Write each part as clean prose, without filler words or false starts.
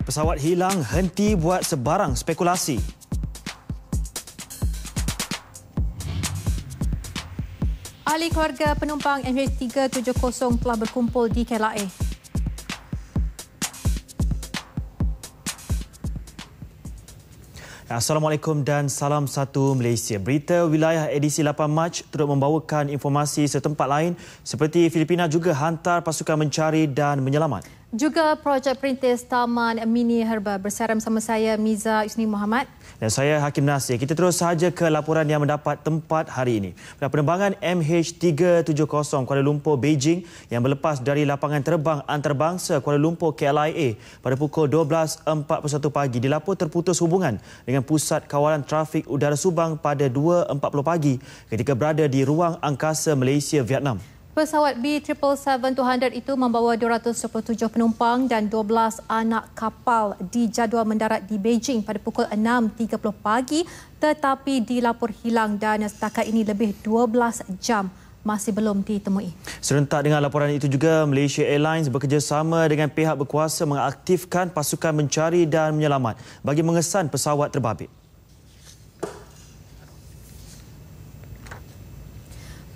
Pesawat hilang, henti buat sebarang spekulasi. Ahli keluarga penumpang MH370 telah berkumpul di KLIA. Assalamualaikum dan salam satu Malaysia. Berita wilayah edisi 8 Mac turut membawakan informasi setempat lain seperti Filipina juga hantar pasukan mencari dan menyelamat. Juga projek perintis Taman Mini Herba. Bersama sama saya Miza Isni Muhammad. Dan saya Hakim Nasir. Kita terus sahaja ke laporan yang mendapat tempat hari ini. Penerbangan MH370 Kuala Lumpur Beijing yang berlepas dari lapangan terbang antarabangsa Kuala Lumpur KLIA pada pukul 12.41 pagi dilapor terputus hubungan dengan Pusat Kawalan Trafik Udara Subang pada 2.40 pagi ketika berada di ruang angkasa Malaysia Vietnam. Pesawat B777-200 itu membawa 227 penumpang dan 12 anak kapal dijadual mendarat di Beijing pada pukul 6.30 pagi tetapi dilapor hilang dan setakat ini lebih 12 jam masih belum ditemui. Serentak dengan laporan itu juga, Malaysia Airlines bekerjasama dengan pihak berkuasa mengaktifkan pasukan mencari dan menyelamat bagi mengesan pesawat terbabit.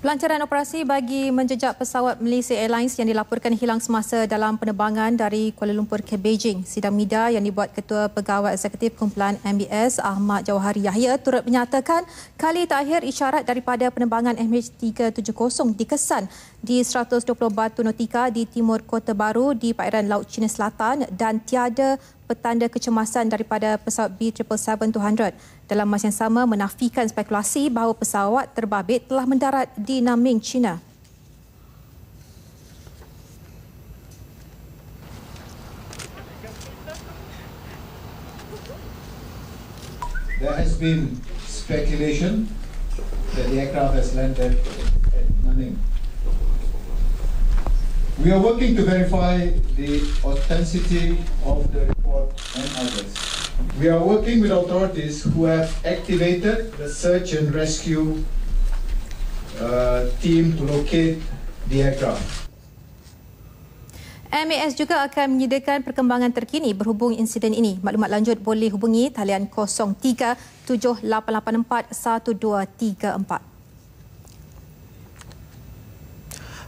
Pelancaran operasi bagi menjejak pesawat Malaysia Airlines yang dilaporkan hilang semasa dalam penerbangan dari Kuala Lumpur ke Beijing. Sidang media yang dibuat Ketua Pegawai Eksekutif Kumpulan MBS Ahmad Jawahari Yahya turut menyatakan kali terakhir isyarat daripada penerbangan MH370 dikesan di 120 batu nautika di timur Kota Baru di perairan Laut Cina Selatan dan tiada petanda kecemasan daripada pesawat B777-200. Dalam masa yang sama menafikan spekulasi bahawa pesawat terbabit telah mendarat di Naming, China. There has been speculation that the aircraft has landed at Nanning. We are working to verify the authenticity of the report and others. We are working with authorities who have activated the search and rescue team to locate the aircraft. MAS juga akan menyediakan perkembangan terkini berhubung insiden ini. Maklumat lanjut boleh hubungi talian 03 7884 1234.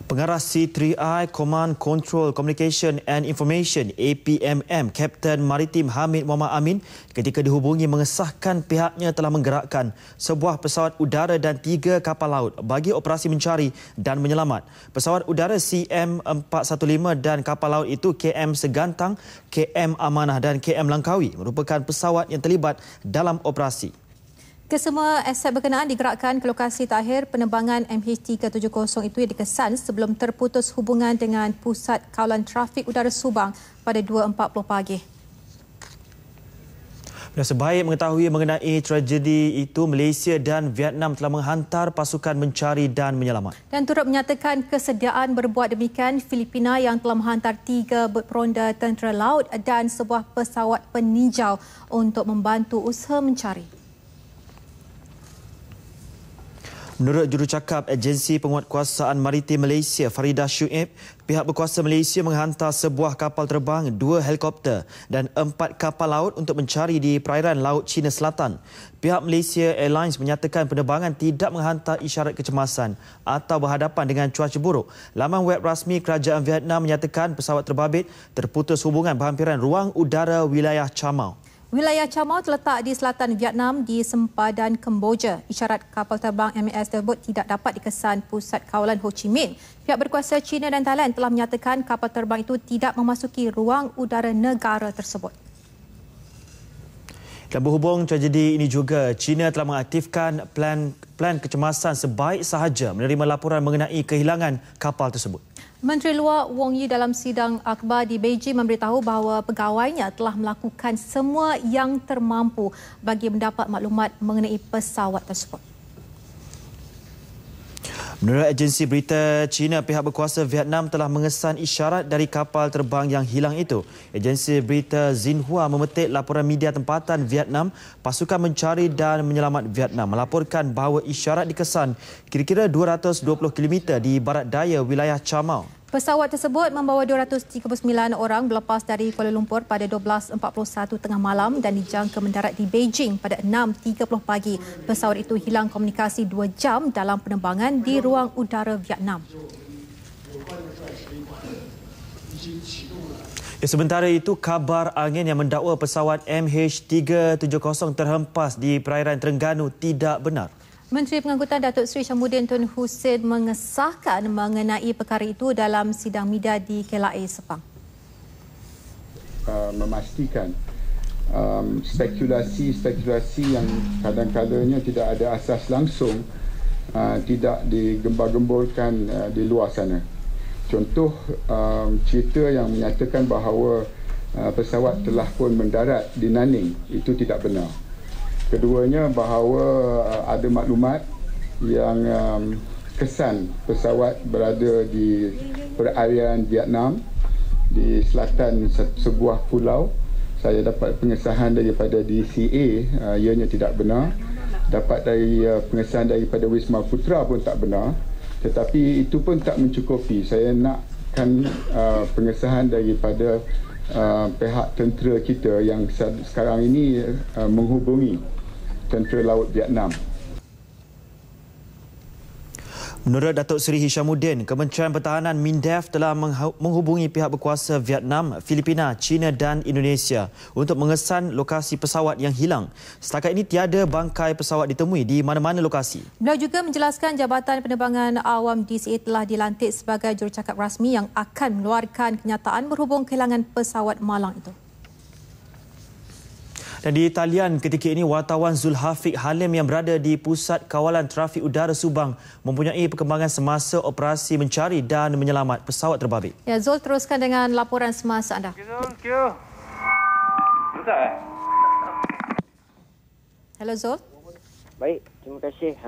Pengarah C3I Command Control Communication and Information APMM Kapten Maritim Hamid Muhammad Amin ketika dihubungi mengesahkan pihaknya telah menggerakkan sebuah pesawat udara dan 3 kapal laut bagi operasi mencari dan menyelamat. Pesawat udara CM415 dan kapal laut itu KM Segantang, KM Amanah dan KM Langkawi merupakan pesawat yang terlibat dalam operasi. Kesemua aset berkenaan digerakkan ke lokasi terakhir penerbangan MH370 itu yang dikesan sebelum terputus hubungan dengan Pusat Kawalan Trafik Udara Subang pada 2.40 pagi. Sebaik mengetahui mengenai tragedi itu, Malaysia dan Vietnam telah menghantar pasukan mencari dan menyelamat. Dan turut menyatakan kesediaan berbuat demikian Filipina yang telah menghantar 3 bot peronda tentera laut dan sebuah pesawat peninjau untuk membantu usaha mencari. Menurut jurucakap Agensi Penguatkuasaan Maritim Malaysia, Faridah Shuib, pihak berkuasa Malaysia menghantar sebuah kapal terbang, 2 helikopter dan 4 kapal laut untuk mencari di perairan Laut Cina Selatan. Pihak Malaysia Airlines menyatakan penerbangan tidak menghantar isyarat kecemasan atau berhadapan dengan cuaca buruk. Laman web rasmi Kerajaan Vietnam menyatakan pesawat terbabit terputus hubungan berhampiran ruang udara wilayah Chamau. Wilayah Chamau terletak di selatan Vietnam di sempadan Kemboja. Isyarat kapal terbang MAS tersebut tidak dapat dikesan Pusat Kawalan Ho Chi Minh. Pihak berkuasa China dan Thailand telah menyatakan kapal terbang itu tidak memasuki ruang udara negara tersebut. Dan berhubung tragedi ini juga, China telah mengaktifkan plan kecemasan sebaik sahaja menerima laporan mengenai kehilangan kapal tersebut. Menteri Luar Wong Yi dalam sidang akhbar di Beijing memberitahu bahawa pegawainya telah melakukan semua yang termampu bagi mendapat maklumat mengenai pesawat tersebut. Menurut agensi berita China, pihak berkuasa Vietnam telah mengesan isyarat dari kapal terbang yang hilang itu. Agensi berita Xinhua memetik laporan media tempatan Vietnam, pasukan mencari dan menyelamat Vietnam melaporkan bahawa isyarat dikesan kira-kira 220 km di barat daya wilayah Chamau. Pesawat tersebut membawa 239 orang berlepas dari Kuala Lumpur pada 12.41 tengah malam dan dijangka mendarat di Beijing pada 6.30 pagi. Pesawat itu hilang komunikasi 2 jam dalam penerbangan di ruang udara Vietnam. Sementara itu, kabar angin yang mendakwa pesawat MH370 terhempas di perairan Terengganu tidak benar. Menteri Pengangkutan Datuk Seri Syamuddin Tun Hussein mengesahkan mengenai perkara itu dalam sidang media di KLIA Sepang. Memastikan spekulasi yang kadang-kadangnya tidak ada asas langsung tidak digembar-gemborkan di luar sana. Contoh cerita yang menyatakan bahawa pesawat telah pun mendarat di Nanning itu tidak benar. Keduanya bahawa ada maklumat yang kesan pesawat berada di perairan Vietnam di selatan sebuah pulau. Saya dapat pengesahan daripada DCA, ianya tidak benar. Dapat dari pengesahan daripada Wisma Putra pun tak benar. Tetapi itu pun tak mencukupi. Saya nakkan pengesahan daripada pihak tentera kita yang sekarang ini menghubungi Tentera Laut Vietnam. Menurut Datuk Seri Hishamuddin, Kementerian Pertahanan MINDEF telah menghubungi pihak berkuasa Vietnam, Filipina, China dan Indonesia untuk mengesan lokasi pesawat yang hilang. Setakat ini tiada bangkai pesawat ditemui di mana-mana lokasi. Beliau juga menjelaskan Jabatan Penerbangan Awam DCA telah dilantik sebagai jurucakap rasmi yang akan mengeluarkan kenyataan berhubung kehilangan pesawat malang itu. Dan di talian ketika ini, wartawan Zulhafiq Halim yang berada di Pusat Kawalan Trafik Udara Subang mempunyai perkembangan semasa operasi mencari dan menyelamat pesawat terbabit. Ya, Zul, teruskan dengan laporan semasa anda. Hello Zul. Baik, terima kasih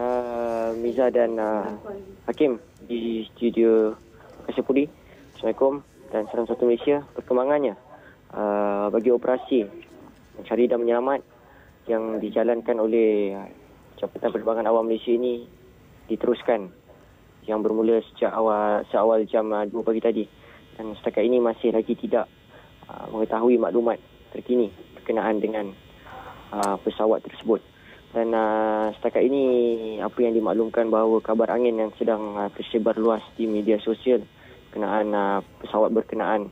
Miza dan Hakim di studio Kasih Pudi. Assalamualaikum dan salam satu Malaysia. Perkembangannya bagi operasi mencari dan menyelamat yang dijalankan oleh Jabatan Penerbangan Awam Malaysia ini diteruskan yang bermula seawal jam 2 pagi tadi dan setakat ini masih lagi tidak mengetahui maklumat terkini berkenaan dengan pesawat tersebut. Dan setakat ini apa yang dimaklumkan bahawa kabar angin yang sedang tersebar luas di media sosial berkenaan pesawat berkenaan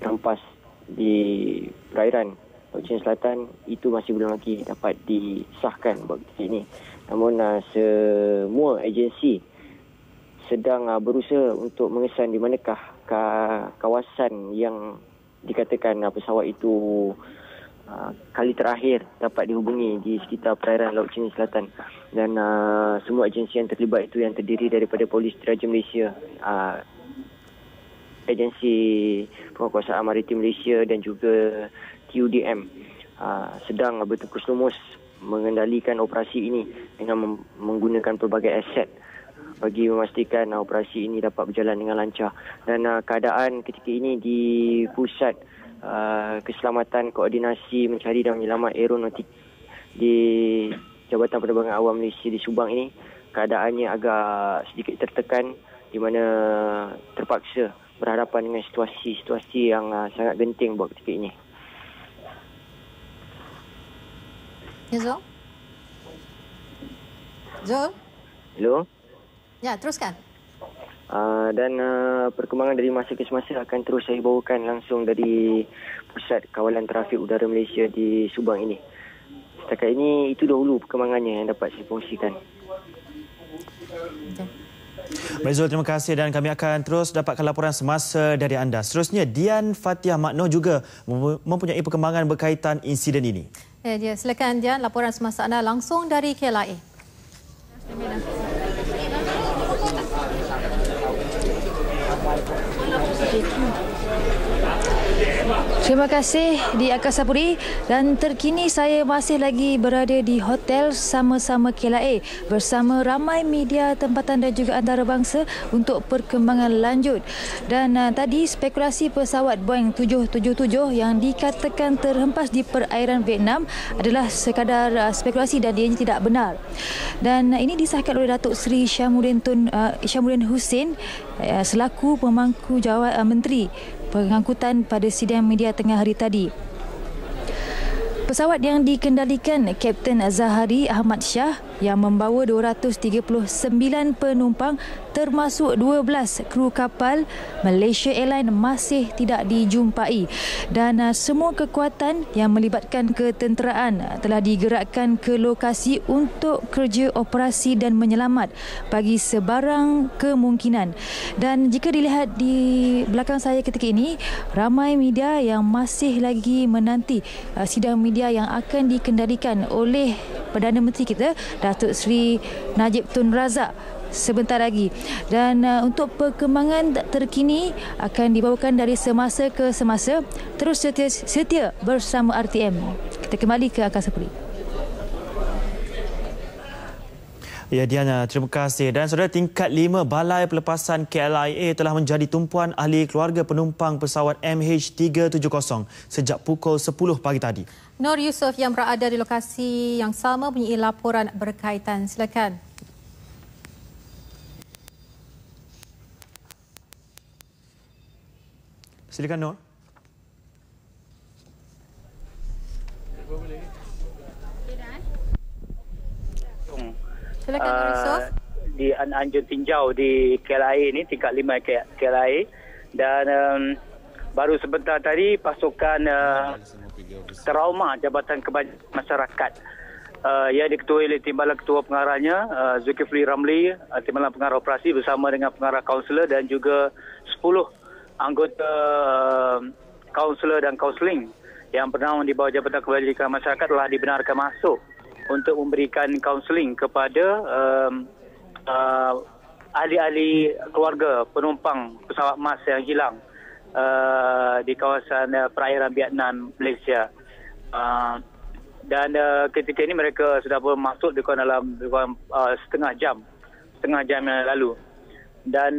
terhempas di perairan Laut Cina Selatan itu masih belum lagi dapat disahkan buat ini. Namun semua agensi sedang berusaha untuk mengesan di manakah kawasan yang dikatakan pesawat itu kali terakhir dapat dihubungi di sekitar perairan Laut Cina Selatan. Dan semua agensi yang terlibat itu yang terdiri daripada Polis Diraja Malaysia, Agensi Penguatkuasaan Maritim Malaysia dan juga TUDM sedang bertekus lumus mengendalikan operasi ini dengan menggunakan pelbagai aset bagi memastikan operasi ini dapat berjalan dengan lancar. Dan keadaan ketika ini di Pusat Keselamatan Koordinasi Mencari dan Menyelamat Aeronautik di Jabatan Penerbangan Awam Malaysia di Subang ini, keadaannya agak sedikit tertekan di mana terpaksa berhadapan dengan situasi yang sangat genting buat ketika ini. Ya, Zul? Zul? Hello? Ya, teruskan. Dan perkembangan dari masa ke semasa akan terus saya bawakan langsung dari Pusat Kawalan Trafik Udara Malaysia di Subang ini. Setakat ini itu dahulu perkembangannya yang dapat saya kongsikan. Baik Zul, terima kasih dan kami akan terus dapatkan laporan semasa dari anda. Seterusnya, Dian Fatiah Makno juga mempunyai perkembangan berkaitan insiden ini. Ya, silakan Dian, laporan semasa anda langsung dari KLIA. Terima kasih di Angkasa Puri, dan terkini saya masih lagi berada di hotel sama-sama KLIA bersama ramai media tempatan dan juga antarabangsa untuk perkembangan lanjut. Dan tadi spekulasi pesawat Boeing 777 yang dikatakan terhempas di perairan Vietnam adalah sekadar spekulasi dan ianya tidak benar. Dan ini disahkan oleh Datuk Seri Syamudin Hussein selaku pemangku jawatan Menteri Pengangkutan pada sidang media tengah hari tadi. Pesawat yang dikendalikan Kapten Zahari Ahmad Shah yang membawa 239 penumpang termasuk 12 kru kapal Malaysia Airlines masih tidak dijumpai, dan semua kekuatan yang melibatkan ketenteraan telah digerakkan ke lokasi untuk kerja operasi dan menyelamat bagi sebarang kemungkinan. Dan jika dilihat di belakang saya ketika ini, ramai media yang masih lagi menanti sidang media yang akan dikendalikan oleh Perdana Menteri kita Datuk Seri Najib Tun Razak sebentar lagi. Dan untuk perkembangan terkini akan dibawakan dari semasa ke semasa. Terus setia bersama RTM. Kita kembali ke Angkasa Puri. Ya, Diana, terima kasih. Dan saudara, tingkat 5 Balai Pelepasan KLIA telah menjadi tumpuan ahli keluarga penumpang pesawat MH370 sejak pukul 10 pagi tadi. Nur Yusof yang berada di lokasi yang sama punya laporan berkaitan. Silakan. Silakan, Nur. Silakan, Nur Yusof. Di Anjun Tinjau di KLIA ini, tingkat 5 KLIA. Dan baru sebentar tadi pasukan trauma Jabatan Kebajikan Masyarakat yang diketuai oleh Timbalan Ketua Pengarahnya Zulkifli Ramli, Timbalan Pengarah Operasi bersama dengan pengarah kaunselor dan juga 10 anggota kaunselor dan kaunseling yang bernaung di bawah Jabatan Kebajikan Masyarakat telah dibenarkan masuk untuk memberikan kaunseling kepada ahli-ahli keluarga penumpang pesawat MAS yang hilang di kawasan perairan Vietnam, Malaysia. Dan ketika ini mereka sudah pun masuk dalam setengah jam yang lalu. Dan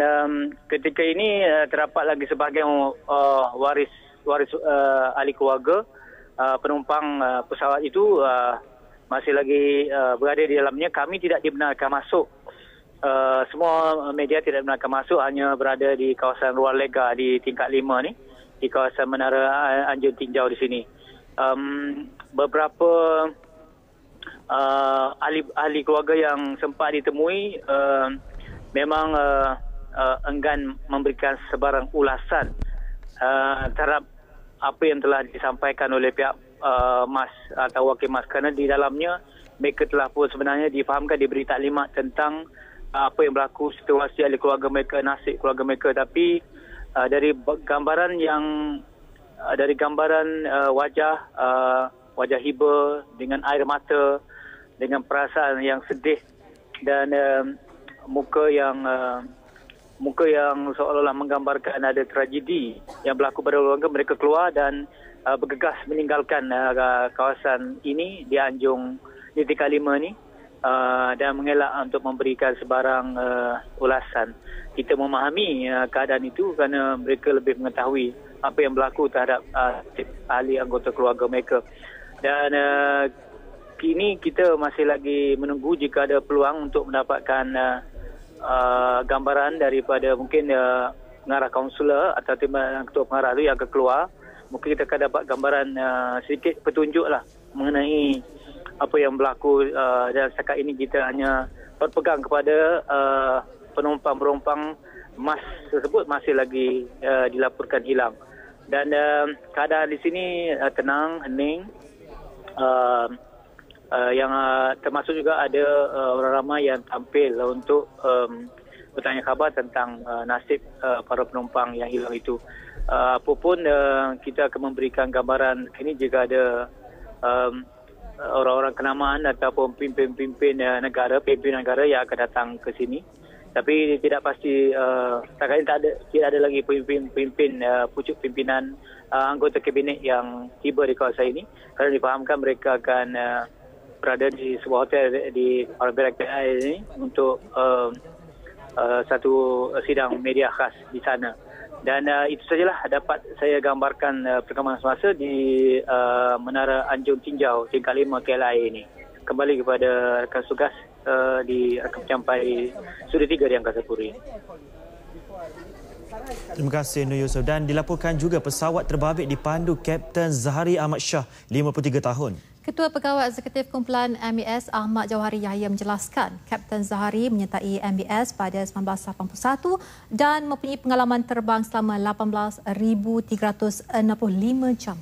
ketika ini terdapat lagi sebahagian waris ahli keluarga penumpang pesawat itu masih lagi berada di dalamnya. Kami tidak dibenarkan masuk. Semua media tidak dibenarkan masuk, hanya berada di kawasan luar lega di tingkat 5 ni, di kawasan Menara Anjun Tinjau di sini. Beberapa ahli keluarga yang sempat ditemui memang enggan memberikan sebarang ulasan terhadap apa yang telah disampaikan oleh pihak MAS atau wakil MAS, kerana di dalamnya mereka telah pun sebenarnya difahamkan, diberi taklimat tentang apa yang berlaku, situasi ahli keluarga mereka, nasib keluarga mereka. Tapi dari gambaran wajah hiba dengan air mata, dengan perasaan yang sedih dan muka yang seolah-olah menggambarkan ada tragedi yang berlaku pada keluarga, mereka keluar dan bergegas meninggalkan kawasan ini di Anjung di tingkat 5 ni. Dan mengelak untuk memberikan sebarang ulasan. Kita memahami keadaan itu kerana mereka lebih mengetahui apa yang berlaku terhadap ahli anggota keluarga mereka. Dan kini kita masih lagi menunggu jika ada peluang untuk mendapatkan gambaran daripada mungkin pengarah kaunselor atau timbalan ketua pengarah itu yang akan keluar. Mungkin kita akan dapat gambaran sedikit petunjuk lah mengenai apa yang berlaku. Dan setakat ini kita hanya berpegang kepada penumpang-penumpang MAS tersebut masih lagi dilaporkan hilang. Dan keadaan di sini tenang, hening. Yang termasuk juga ada orang ramai yang tampil untuk bertanya khabar tentang nasib para penumpang yang hilang itu. Apapun kita akan memberikan gambaran ini jika ada orang-orang kenamaan ataupun pimpinan negara yang akan datang ke sini. Tapi tidak pasti, setakat ini tidak ada lagi pemimpin pucuk pimpinan anggota kabinet yang tiba di kawasan ini, kerana difahamkan mereka akan berada di sebuah hotel di Perak ini untuk satu sidang media khas di sana. Dan itu sajalah dapat saya gambarkan perkembangan semasa di Menara Anjung Tinjau tingkat 5 KLIA ini. Kembali kepada rakan tugas di rakam pencampai Suri 3 di Angkasa Puri. Terima kasih Nur Yusof. Dan dilaporkan juga pesawat terbabit dipandu Kapten Zahari Ahmad Shah, 53 tahun. Ketua Pegawai Eksekutif Kumpulan MBS Ahmad Jawahari Yahya menjelaskan Kapten Zahari menyertai MBS pada 1981 dan mempunyai pengalaman terbang selama 18,365 jam.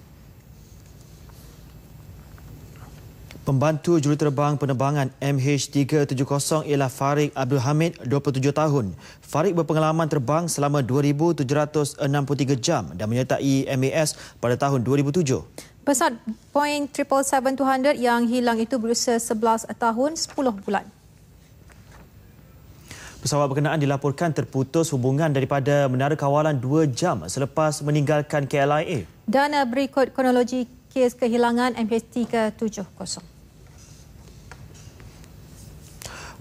Pembantu juruterbang penerbangan MH370 ialah Farid Abdul Hamid, 27 tahun. Farid berpengalaman terbang selama 2,763 jam dan menyertai MAS pada tahun 2007. Pesawat Boeing 777-200 yang hilang itu berusia 11 tahun 10 bulan. Pesawat berkenaan dilaporkan terputus hubungan daripada menara kawalan 2 jam selepas meninggalkan KLIA. Dan berikut kronologi kes kehilangan MH370.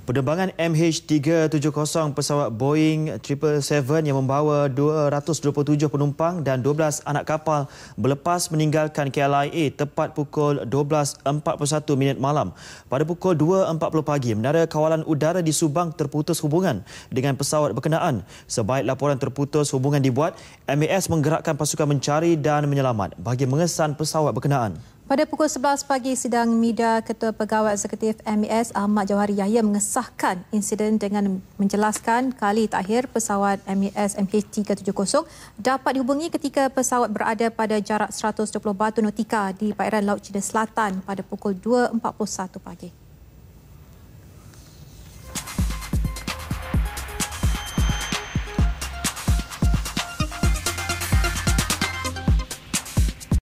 Penerbangan MH370 pesawat Boeing 777 yang membawa 227 penumpang dan 12 anak kapal berlepas meninggalkan KLIA tepat pukul 12.41 malam. Pada pukul 2.40 pagi, menara kawalan udara di Subang terputus hubungan dengan pesawat berkenaan. Sebaik laporan terputus hubungan dibuat, MAS menggerakkan pasukan mencari dan menyelamat bagi mengesan pesawat berkenaan. Pada pukul 11 pagi, sidang media Ketua Pegawai Eksekutif MAS Ahmad Jawahari Yahya mengesahkan insiden dengan menjelaskan kali terakhir pesawat MAS MH370 dapat dihubungi ketika pesawat berada pada jarak 120 batu nautika di perairan Laut Cina Selatan pada pukul 2.41 pagi.